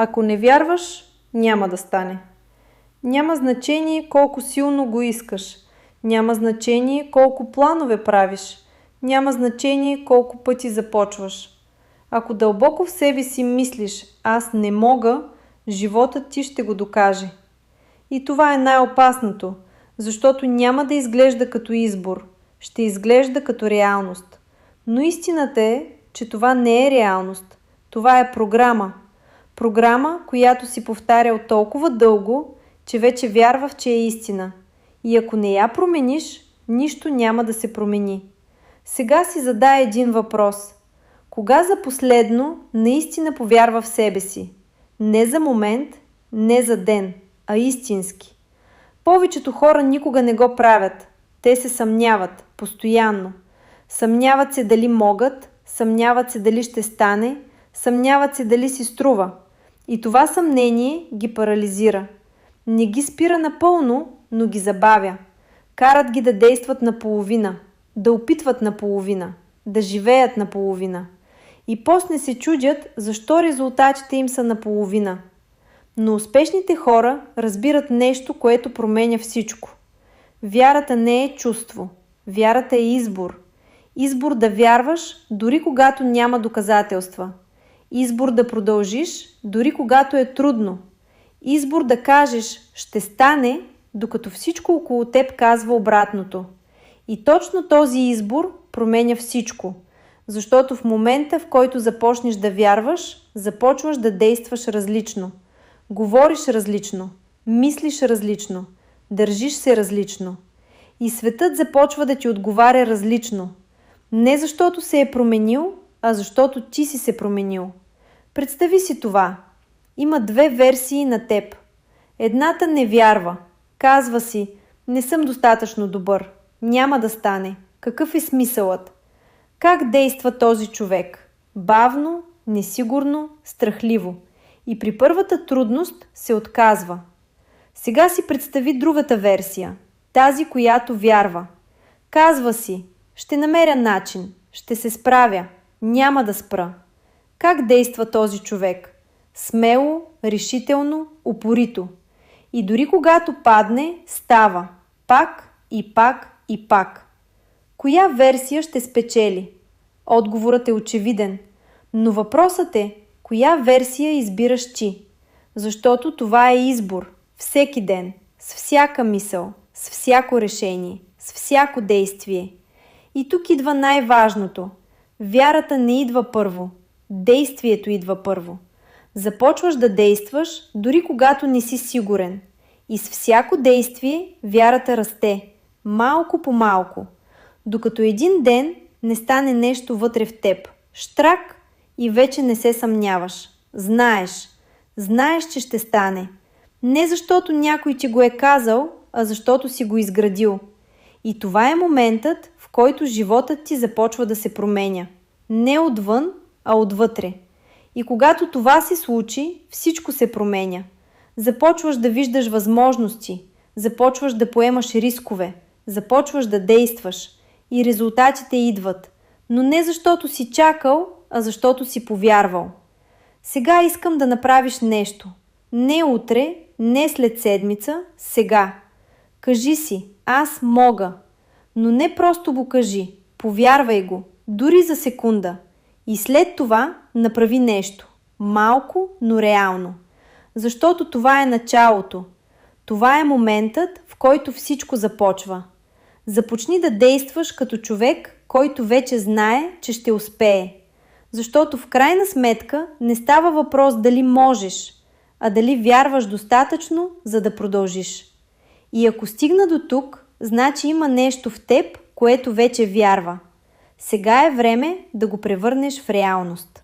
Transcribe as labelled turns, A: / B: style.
A: Ако не вярваш, няма да стане. Няма значение колко силно го искаш. Няма значение колко планове правиш. Няма значение колко пъти започваш. Ако дълбоко в себе си мислиш «аз не мога», животът ти ще го докаже. И това е най-опасното, защото няма да изглежда като избор, ще изглежда като реалност. Но истината е, че това не е реалност. Това е програма. Програма, която си повтарял толкова дълго, че вече вярвах, че е истина. И ако не я промениш, нищо няма да се промени. Сега си задай един въпрос. Кога за последно наистина повярва в себе си? Не за момент, не за ден, а истински. Повечето хора никога не го правят. Те се съмняват, постоянно. Съмняват се дали могат, съмняват се дали ще стане, съмняват се дали си струва. И това съмнение ги парализира. Не ги спира напълно, но ги забавя. Карат ги да действат наполовина, да опитват наполовина, да живеят наполовина. И после се чудят, защо резултатите им са наполовина. Но успешните хора разбират нещо, което променя всичко. Вярата не е чувство. Вярата е избор. Избор да вярваш, дори когато няма доказателства. Избор да продължиш, дори когато е трудно. Избор да кажеш «ще стане», докато всичко около теб казва обратното. И точно този избор променя всичко. Защото в момента, в който започнеш да вярваш, започваш да действаш различно. Говориш различно, мислиш различно, държиш се различно. И светът започва да ти отговаря различно. Не защото се е променил, а защото ти си се променил. Представи си това. Има две версии на теб. Едната не вярва. Казва си, не съм достатъчно добър. Няма да стане. Какъв е смисълът? Как действа този човек? Бавно, несигурно, страхливо. И при първата трудност се отказва. Сега си представи другата версия. Тази, която вярва. Казва си, ще намеря начин, ще се справя, няма да спра. Как действа този човек? Смело, решително, упорито. И дори когато падне, става. Пак и пак и пак. Коя версия ще спечели? Отговорът е очевиден. Но въпросът е, коя версия избираш ти? Защото това е избор. Всеки ден, с всяка мисъл, с всяко решение, с всяко действие. И тук идва най-важното. Вярата не идва първо. Действието идва първо. Започваш да действаш, дори когато не си сигурен. И с всяко действие вярата расте. Малко по малко. Докато един ден не стане нещо вътре в теб. Штрак и вече не се съмняваш. Знаеш. Знаеш, че ще стане. Не защото някой ти го е казал, а защото си го изградил. И това е моментът, в който животът ти започва да се променя. Не отвън, а отвътре. И когато това се случи, всичко се променя. Започваш да виждаш възможности, започваш да поемаш рискове, започваш да действаш и резултатите идват. Но не защото си чакал, а защото си повярвал. Сега искам да направиш нещо. Не утре, не след седмица, сега. Кажи си, аз мога. Но не просто го кажи, повярвай го, дори за секунда. И след това направи нещо. Малко, но реално. Защото това е началото. Това е моментът, в който всичко започва. Започни да действаш като човек, който вече знае, че ще успее. Защото в крайна сметка не става въпрос дали можеш, а дали вярваш достатъчно, за да продължиш. И ако стигна до тук, значи има нещо в теб, което вече вярва. Сега е време да го превърнеш в реалност.